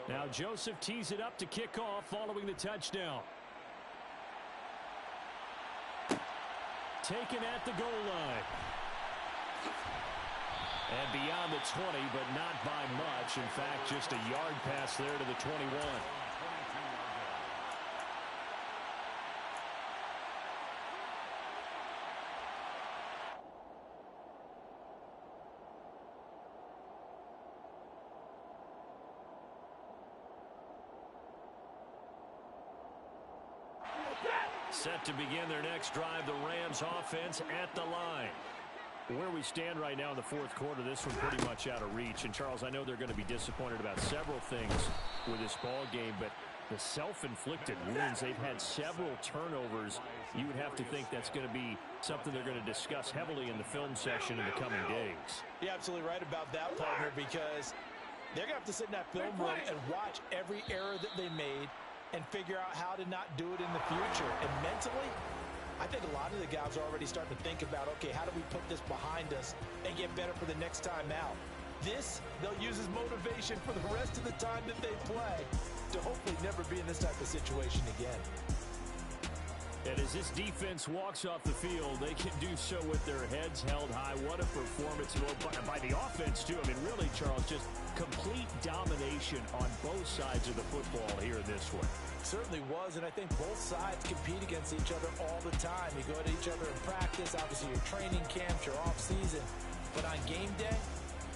Speaker 2: Now Joseph tees it up to kick off following the touchdown. Taken at the goal line. And beyond the 20, but not by much. In fact, just a yard pass there to the 21. Set to begin their next drive, the Rams offense at the line. Where we stand right now in the fourth quarter, this one pretty much out of reach. And, Charles, I know they're going to be disappointed about several things with this ball game, but the self-inflicted wounds, they've had several turnovers. You would have to think that's going to be something they're going to discuss heavily in the film session in the coming days.
Speaker 5: You're absolutely right about that, partner, because they're going to have to sit in that film room and watch every error that they made and figure out how to not do it in the future. And mentally, I think a lot of the guys are already starting to think about, okay, how do we put this behind us and get better for the next time out?
Speaker 4: This, they'll use as motivation for the rest of the time that they play to hopefully never be in this type of situation again.
Speaker 2: And as this defense walks off the field, they can do so with their heads held high. What a performance by the offense, too. I mean, really, Charles, just complete domination on both sides of the football here in this one.
Speaker 5: Certainly was, and I think both sides compete against each other all the time. You go at each other in practice, obviously your training camps, your off-season. But on game day,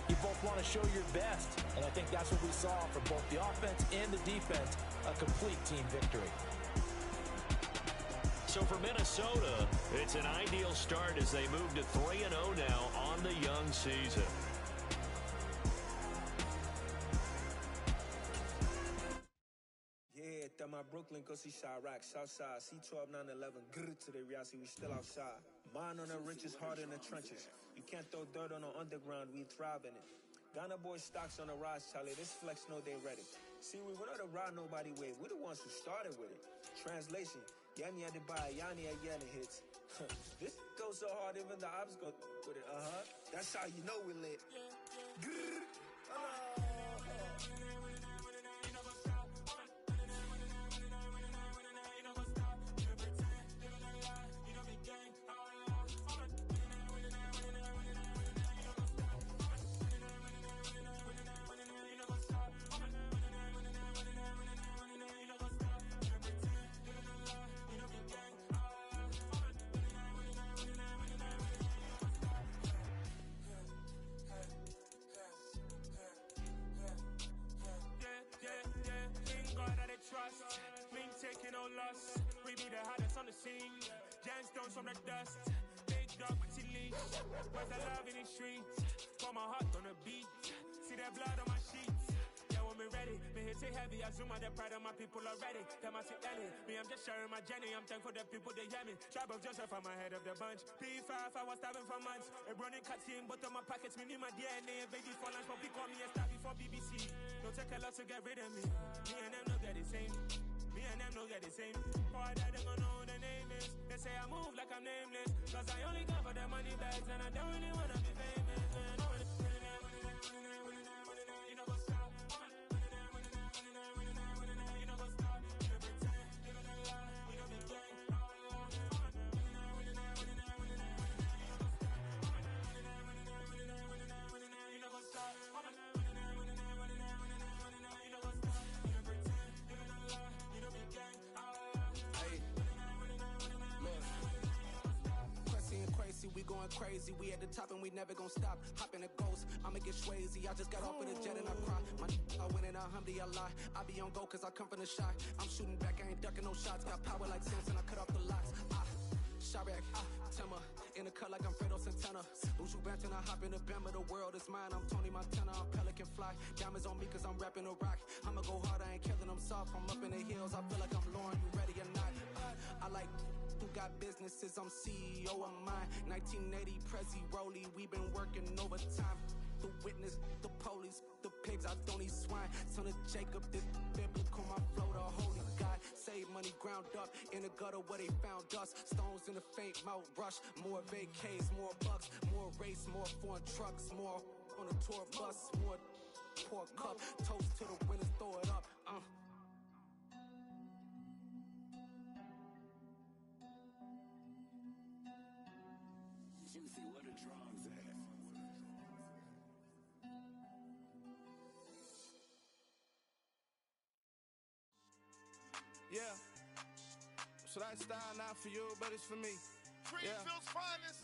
Speaker 5: you both want to show your best. And I think that's what we saw from both the offense and the defense, a complete team victory.
Speaker 2: So for Minnesota, it's an ideal start as they move to 3-0 now on the young season.
Speaker 8: Yeah, that my Brooklyn, go see Chirac, Southside, C12, 911, grr to the reality, we still outside. Mine on the riches, heart in the trenches. You can't throw dirt on the underground, we thrive in it. Ghana boys stocks on the rise, Charlie, this flex know they ready. See, we're not to ride nobody with, we're the ones who started with it. Translation, Yami had to buy Yanni at Yanni hits. This goes so hard, even the ops go with it, That's how you know we lit. Grr.
Speaker 9: We be the hottest on the scene. Gemstones from the dust. Big dog with leash. Where's the love in the streets? Pour my heart on the beat. See that blood on my sheets. Yeah, when we ready, me hit it heavy. I zoom out the pride of my people already. Them I see Ellie. Me, I'm just sharing my journey. I'm thankful the people they hear me. Tribe of Joseph, I'm ahead of the bunch. P5, I was starving for months. A running cut team, but on my pockets, me need my DNA. Baby for lunch, but call me a star before BBC. Don't take a lot to get rid of me. Me and them don't get the same. Me and them don't get the same. For that, they gon' know the name is. They say I move like I'm nameless. Cause I only come for the money bags and I don't really wanna be famous. You know what's up? You know what's up? You know pretend. You know the lie. You know the gang. You know what's up?
Speaker 10: We going crazy, we at the top and we never gonna stop. Hopping a ghost, I'ma get Swayze. I just got off with a jet and I cry. I win in a Humvee, I lie. I be on go cause I come from the shot. I'm shooting back, I ain't ducking no shots. Got power like Samson, I cut off the locks. Chirac, Timmer, in the cut like I'm Fredo Santana. Uju Banton, I hop in the Bama, the world is mine. I'm Tony Montana, I'm Pelican Fly. Diamonds on me cause I'm rapping a rock. I'ma go hard, I ain't killing them soft. I'm up in the hills, I feel like I'm Lauren, you ready or not? I like who got businesses, I'm CEO of mine. 1980 Prezi Rolly, we been working overtime. The witness, the police, the pigs, I don't eat swine. Son of Jacob, this biblical, my flow, the holy God. Save money ground up in the gutter where they found us. Stones in the faint mouth rush. More vacays, more bucks, more race, more foreign trucks, more on a tour bus, more pour cup. Toast to the winners, throw it up.
Speaker 11: Yeah, so that style not for you, but it's for me.
Speaker 12: Greenfield's finest.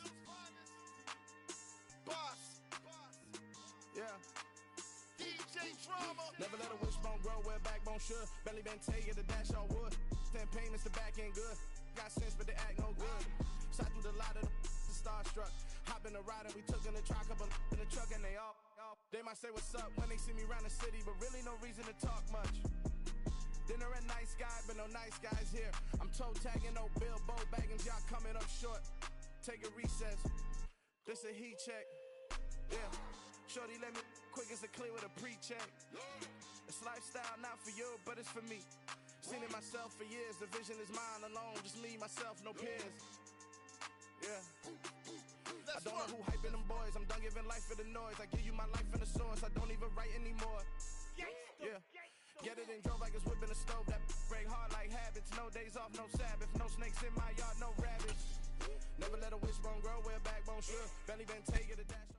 Speaker 12: Boss.
Speaker 11: Yeah.
Speaker 12: DJ Drama.
Speaker 11: Never let a wishbone grow where backbone should. Belly been tell you the dash on wood. 10 payments, the back ain't good. Got sense, but they act no good. Shot through the lot of the starstruck. Hop in the ride and we took in the truck, couple in the truck, and they all. They might say what's up when they see me around the city, but really no reason to talk much. Dinner at nice guy, but no nice guys here. I'm toe tagging, no Bilbo Baggins, y'all coming up short. Take a recess. This a heat check. Yeah. Shorty let me quick as a clear with a pre-check. It's lifestyle not for you, but it's for me. Seen it myself for years. The vision is mine alone. Just me, myself, no peers. Yeah. I don't know who hyping them boys. I'm done giving life for the noise. I give you my life in the source. I don't even write anymore. Yeah. Get it and drove like it's whipping a stove. That break hard like habits. No days off, no Sabbath. No snakes in my yard, no rabbits. Never let a wishbone grow where a backbone should. Belly been taking a dash.